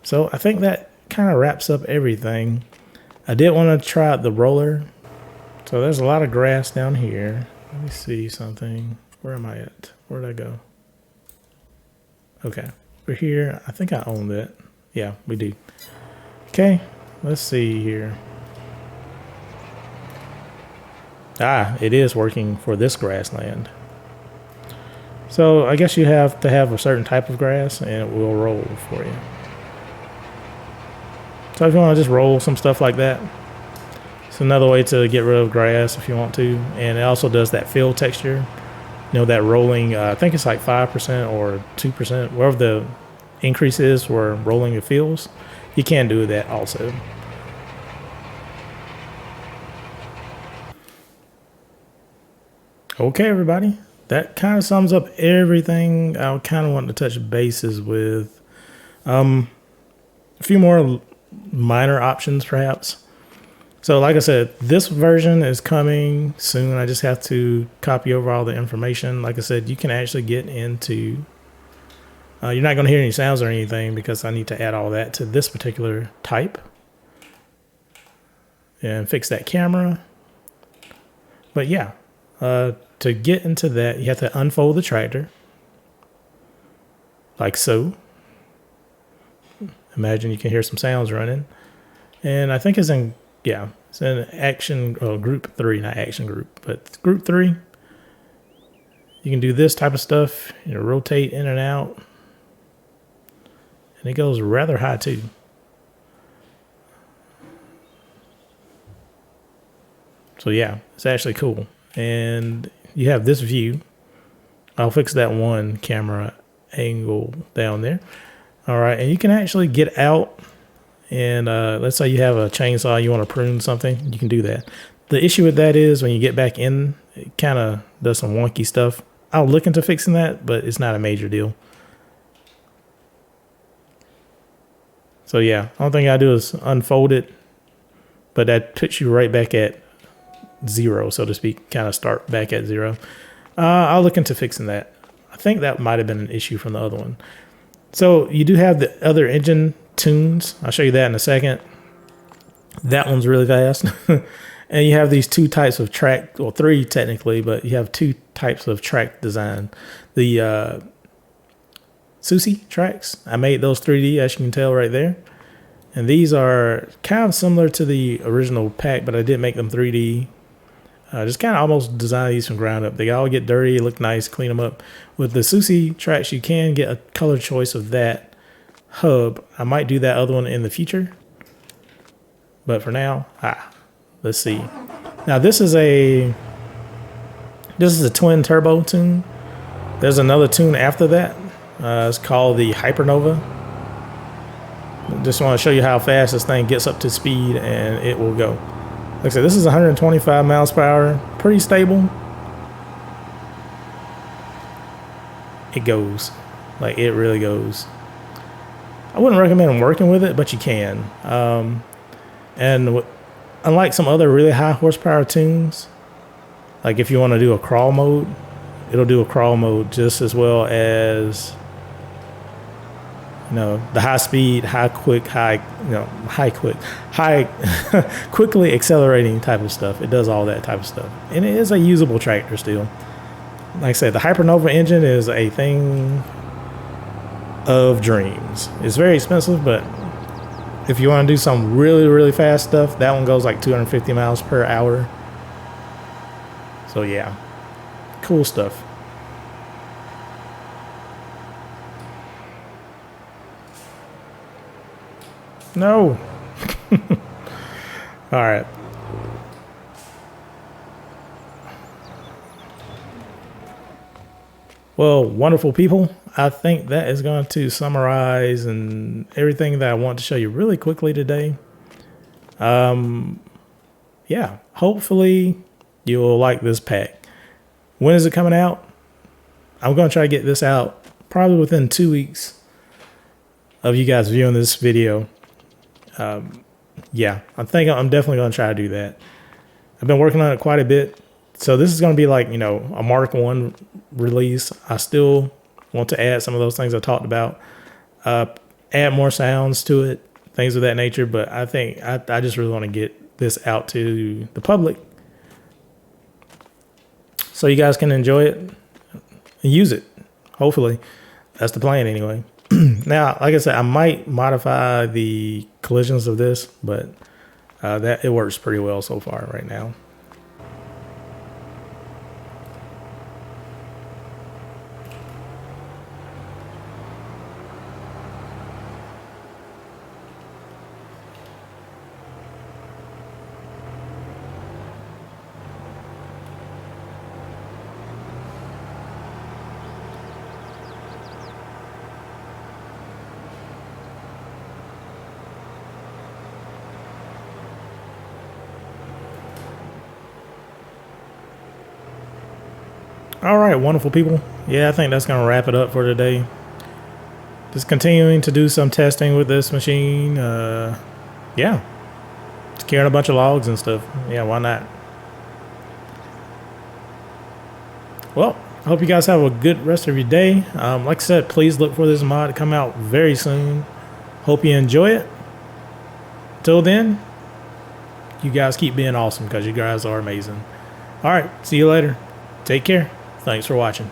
So I think that kind of wraps up everything. I did want to try out the roller. So there's a lot of grass down here. Let me see something. Where am I at? Where'd I go? Okay. We're here. I think I own that. Yeah, we do. Okay. Let's see here. Ah, it is working for this grassland. So I guess you have to have a certain type of grass and it will roll for you. So if you want to just roll some stuff like that, it's another way to get rid of grass if you want to. And it also does that fill texture. You know, that rolling, I think it's like 5% or 2%, wherever the increase is for rolling the fills. You can do that also. Okay, everybody. That kind of sums up everything I kind of want to touch bases with. A few more minor options, perhaps. So like I said, this version is coming soon. I just have to copy over all the information. Like I said, you can actually get into You're not going to hear any sounds or anything because I need to add all that to this particular type and fix that camera. But yeah, to get into that, you have to unfold the tractor like so. Imagine you can hear some sounds running. And I think it's in, yeah, it's in action, group 3, not action group, but group 3. You can do this type of stuff, rotate in and out. And it goes rather high too. So yeah, it's actually cool. And you have this view. I'll fix that one camera angle down there. All right, and you can actually get out and let's say you have a chainsaw, you want to prune something, you can do that. The issue with that is when you get back in, it kind of does some wonky stuff. I'll look into fixing that, but it's not a major deal. So yeah, the only thing I do is unfold it, but that puts you right back at 0, so to speak, kind of start back at 0. I'll look into fixing that. I think that might have been an issue from the other one. So you do have the other engine tunes. I'll show you that in a second. That one's really fast. And you have these 2 types of track, well 3 technically, but you have 2 types of track design. The Susi tracks, I made those 3D as you can tell right there. And these are kind of similar to the original pack, but I did make them 3D. Just kind of almost design these from ground up. They all get dirty, look nice, clean them up. With the Susi tracks, you can get a color choice of that hub. I might do that other one in the future. But for now, let's see. Now this is a twin turbo tune. There's another tune after that. It's called the Hypernova. Just want to show you how fast this thing gets up to speed and it will go. Like I said, this is 125 miles per hour, pretty stable. It goes, like it really goes. I wouldn't recommend working with it, but you can. And unlike some other really high horsepower tunes, like if you want to do a crawl mode, it'll do a crawl mode just as well as the high speed, quickly accelerating type of stuff. It does all that type of stuff. And it is a usable tractor still. Like I said, the Hypernova engine is a thing of dreams. It's very expensive, but if you want to do some really, really fast stuff, that one goes like 250 miles per hour. So yeah, cool stuff. No. All right. Well, wonderful people. I think that is going to summarize and everything that I want to show you really quickly today. Yeah, hopefully you'll like this pack. When is it coming out? I'm going to try to get this out probably within 2 weeks of you guys viewing this video. Yeah, I think I'm definitely going to try to do that. I've been working on it quite a bit. So this is going to be like, a Mark 1 release. I still want to add some of those things I talked about, add more sounds to it, things of that nature. But I think I just really want to get this out to the public so you guys can enjoy it and use it. Hopefully. That's the plan anyway. Now, like I said, I might modify the collisions of this, but that it works pretty well so far right now. All right, wonderful people. Yeah, I think that's going to wrap it up for today. Just continuing to do some testing with this machine. Yeah, just carrying a bunch of logs and stuff. Yeah, why not? Well, I hope you guys have a good rest of your day. Like I said, please look for this mod to come out very soon. Hope you enjoy it. Till then, you guys keep being awesome because you guys are amazing. All right, see you later. Take care. Thanks for watching.